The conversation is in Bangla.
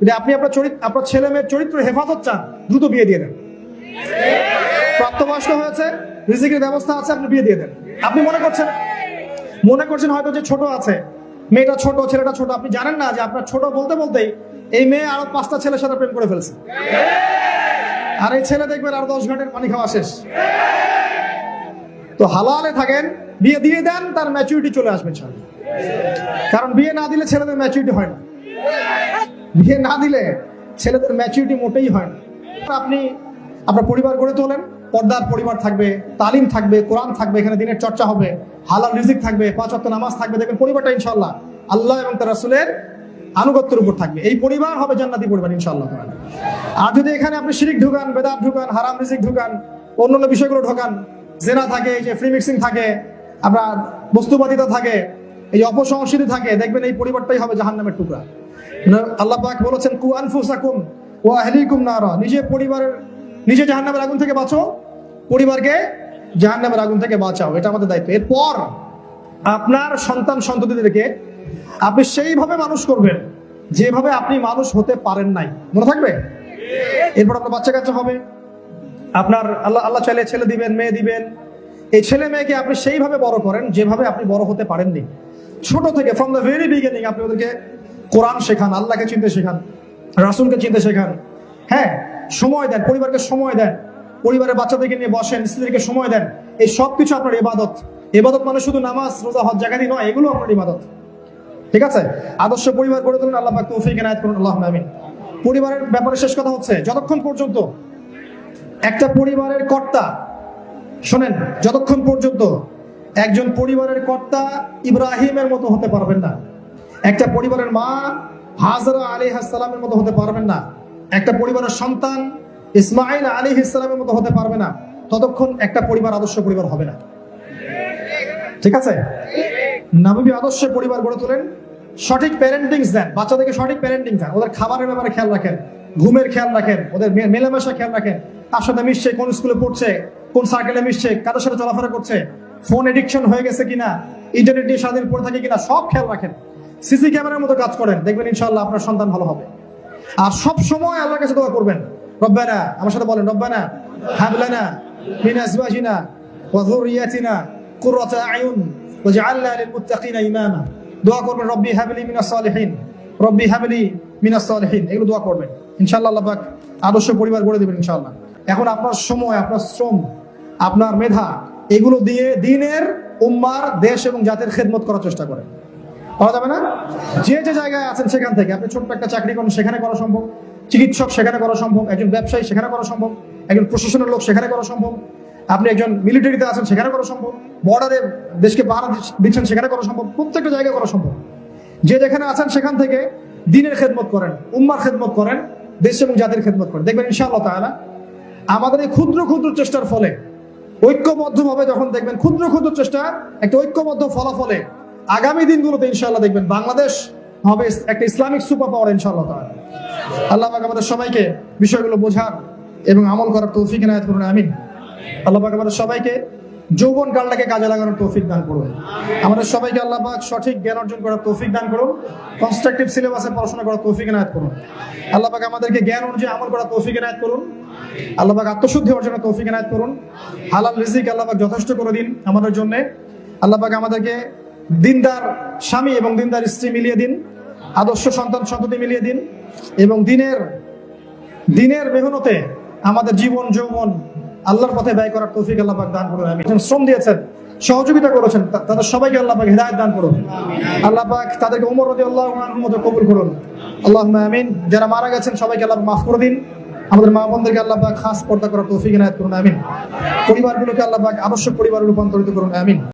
যদি আপনি আপনার ছেলে মেয়ের চরিত্র হেফাজত চান, দ্রুত বিয়ে দিয়ে দেন। প্রাপ্তবয়স্ক হয়েছে, রিজিকের ব্যবস্থা আছে, আপনি বিয়ে দিয়ে দেন। আপনি মনে করছেন হয়তো যে ছোট আছে, মেয়েটা ছোট, ছেলেটা ছোট, আপনি জানেন না যে আপনার ছোট বলতে বলতেই এই মেয়ে আরো 5টা ছেলের সাথে প্রেম করে ফেলছে, আর এই ছেলে দেখবেন আরো 10 ঘন্টার পানি খাওয়া শেষ। তো হালালে থাকেন, বিয়ে দিয়ে দেন, তার ম্যাচুরিটি চলে আসবে। কারণ বিয়ে না দিলে ছেলেদের ম্যাচুরিটি হয় না, বিয়ে না দিলে ছেলেদের ম্যাচুরিটি মোটেই হয় না। আপনি আপনার পরিবার গড়ে তোলেন, পর্দার পরিবার থাকবে, তালিম থাকবে, কোরআন থাকবে, এখানে দিনের চর্চা হবে, হালাল রিজিক থাকবে, 5 ওয়াক্ত নামাজ থাকবে, দেখবেন পরিবারটা ইনশাআল্লাহ আল্লাহ এবং তার রাসূলের আনুগত্যের উপর থাকবে। এই পরিবার হবে জান্নাতি পরিবার ইনশাআল্লাহ। আর যদি এখানে আপনি শিরিক ঢুকান, বেদাত ঢুকান, হারাম রিজিক ঢুকান, অন্যান্য বিষয়গুলো ঢোকান, জেনা থাকে, এই যে ফ্রি মিক্সিং থাকে, আপনার বস্তুবাদিতা থাকে, এই অপসংস্কৃতি থাকে, দেখবেন এই পরিবারটাই হবে জাহান্নামের টুকরা। আল্লাহ পাক বলেছেন কু আনফুসাকুম ওয়া আহলিকুম নারা, নিজে জাহান্নামের আগুন থেকে বাঁচো, পরিবারকে জাহান্নামের আগুন থেকে বাঁচাও, এটা আমাদের দায়িত্ব। এরপর আপনার সন্তান সন্ততিদেরকে আপনি সেইভাবে মানুষ করবেন যেভাবে আপনি মানুষ হতে পারেন নাই, মনে থাকবে। এরপর আপনার বাচ্চা কাচ্চা হবে, আপনার আল্লাহ চাইলে ছেলে দিবেন, মেয়ে দিবেন। এই ছেলে মেয়েকে আপনি সেইভাবে বড় করেন যেভাবে আপনি বড় হতে পারেননি। ছোট থেকে ফ্রম দ্য ভেরি বিগিনিং আপনি ওদেরকে কোরআন শেখান, আল্লাহকে চিনতে শেখান, রাসূলকে চিনতে শেখান। হ্যাঁ, সময় দেন, পরিবারকে সময় দেন, পরিবারের বাচ্চাদেরকে নিয়ে বসেন, স্ত্রীকে সময় দেন। এই সব কিছু আপনার ইবাদত। ইবাদত মানে শুধু নামাজ, রোজা, হজ, জাকাত নয়, এগুলো আপনার ইবাদত। ঠিক আছে? আদর্শ পরিবার গড়ে তুলুন, আল্লাহ পাক তৌফিক এনায়েত করুন, আল্লাহুম্মা আমিন। পরিবারের ব্যাপারে শেষ কথা হচ্ছে, যতক্ষণ পর্যন্ত একটা পরিবারের কর্তা, শোনেন, যতক্ষণ পর্যন্ত একজন পরিবারের কর্তা ইব্রাহিমের মতো হতে পারবেন না, একটা পরিবারের মা হাজরা আলাইহিস সালামের মতো হতে পারবেন না, একটা পরিবারের সন্তান ইসমাঈল আলাইহিস সালামের মতো হতে পারবে না, ততক্ষণ একটা পরিবার আদর্শ পরিবার হবে না। ঠিক আছে? নবী আদর্শ পরিবার গড়ে তোলেন, সঠিক প্যারেন্টিং দেন, বাচ্চাদেরকে সঠিক প্যারেন্টিং দেন, ওদের খাবারের ব্যাপারে খেয়াল রাখেন, ঘুমের খেয়াল রাখেন, ওদের মেলামেশা খেয়াল রাখেন, কার সাথে মিশছে, কোন স্কুলে পড়ছে, কোন সার্কেলে মিশছে, কাদের সাথে চলাফেরা করছে, ফোন এডিকশন হয়ে গেছে কিনা, ইন্টারনেট নিয়ে সারাদিন পড়ে থাকে কিনা, সব খেয়াল রাখেন। সিসি ক্যামেরার মতো কাজ করেন, দেখবেন ইনশাআল্লাহ আপনার সন্তান ভালো হবে। আর সব সময় আল্লাহর কাছে দোয়া করবেন, রব্বানা, আমার সাথে বলেন, রব্বানা হাব লানা মিন আজওয়াজিনা ওয়া যুররিয়াতিনা কুররাতা আয়ুন ওয়াজআলনা লিল মুত্তাকিনা ইমামা। দোয়া করবেন, রব্বি হাবলি মিনাস সালিহিন, রব্বি হাবলি মিনাস সালিহিন, এগুলো দোয়া করবেন। ইনশাআল্লাহ আল্লাহ পাক আদর্শ পরিবার গড়ে দিবেন ইনশাআল্লাহ। এখন আপনার সময়, আপনার শ্রম, আপনার মেধা, এগুলো দিয়ে দিনের, উম্মার, দেশ এবং জাতির খেদমত করার চেষ্টা করেন। পাওয়া যাবে না? যে যে জায়গায় আছেন সেখান থেকে আপনি ছোট্ট একটা চাকরি করেন, সেখানে করা সম্ভব, চিকিৎসক সেখানে করা সম্ভব, একজন ব্যবসায়ী সেখানে করা সম্ভব, একজন প্রশাসনের লোক সেখানে করা সম্ভব, আপনি একজন মিলিটারিতে আছেন সেখানে করা সম্ভব, বর্ডারে দেশকে পাহারা দিচ্ছেন সেখানে করা সম্ভব, প্রত্যেকটা জায়গায় করা সম্ভব। যে যেখানে আছেন সেখান থেকে দিনের খেদমত করেন, উম্মার খেদমত করেন, দেশ এবং জাতির খেদমত করেন, দেখবেন ইনশাআল্লাহ তাআলা আমাদের এই ক্ষুদ্র ক্ষুদ্র চেষ্টার ফলে, ঐক্যবদ্ধভাবে যখন দেখবেন ক্ষুদ্র ক্ষুদ্র চেষ্টা একটা ঐক্যবদ্ধ ফলাফলে, আগামী দিনগুলোতে ইনশাআল্লাহ দেখবেন বাংলাদেশ হবে একটা ইসলামিক সুপার পাওয়ার ইনশাআল্লাহ তাআলা। আল্লাহ পাক আমাদের সবাইকে বিষয়গুলো বোঝার এবং আমল করার তৌফিক এনায়েত করুন, আমিন। আল্লাহ পাক আমাদের সবাইকে যৌবন কালটাকে কাজে লাগানোর তৌফিক দান করুন। আমাদের সবাইকে আল্লাহ পাক সঠিক জ্ঞান অর্জন করার তৌফিক দান করুন, কনস্ট্রাকটিভ সিলেবাসে পড়াশোনা করার তৌফিক এনায়েত করুন। আল্লাহ পাক আমাদেরকে জ্ঞান অনুযায়ী আমল করার তৌফিক এনায়েত করুন। আল্লাহ পাক আত্মশুদ্ধি অর্জনের তৌফিক এনায়েত করুন। হালাল রিজিক আল্লাহ পাক যথেষ্ট করে দিন আমাদের জন্য। আল্লাহ পাক আমাদেরকে দিনদার স্বামী এবং দিনদার স্ত্রী মিলিয়ে দিন, আদর্শ সন্তান সন্ততি মিলিয়ে দিন, এবং দিনের মেহনতে আমাদের জীবন যৌবন আল্লাহর পথে ব্যয় করার তৌফিক আল্লাহ পাক দান করুন, আমিন। শ্রম দিয়েছেন, সহযোগিতা করেছেন, তাদের সবাইকে আল্লাহ পাক হিদায়াত দান করুন। আল্লাহ পাক তাদেরকে ওমর রাদিয়াল্লাহু আনহুর মতো কবুল করুন, আল্লাহুম্মা আমিন। যারা মারা গেছেন সবাইকে আল্লাহ মাফ করে দিন, আমাদের মা বোনদেরকে আল্লাহ পাক খাস পর্দা করার তৌফিক এনায়েত করুন, আমিন। পরিবারগুলোকে আল্লাহ পাক আদর্শ পরিবারে রূপান্তরিত করুন, আমিন।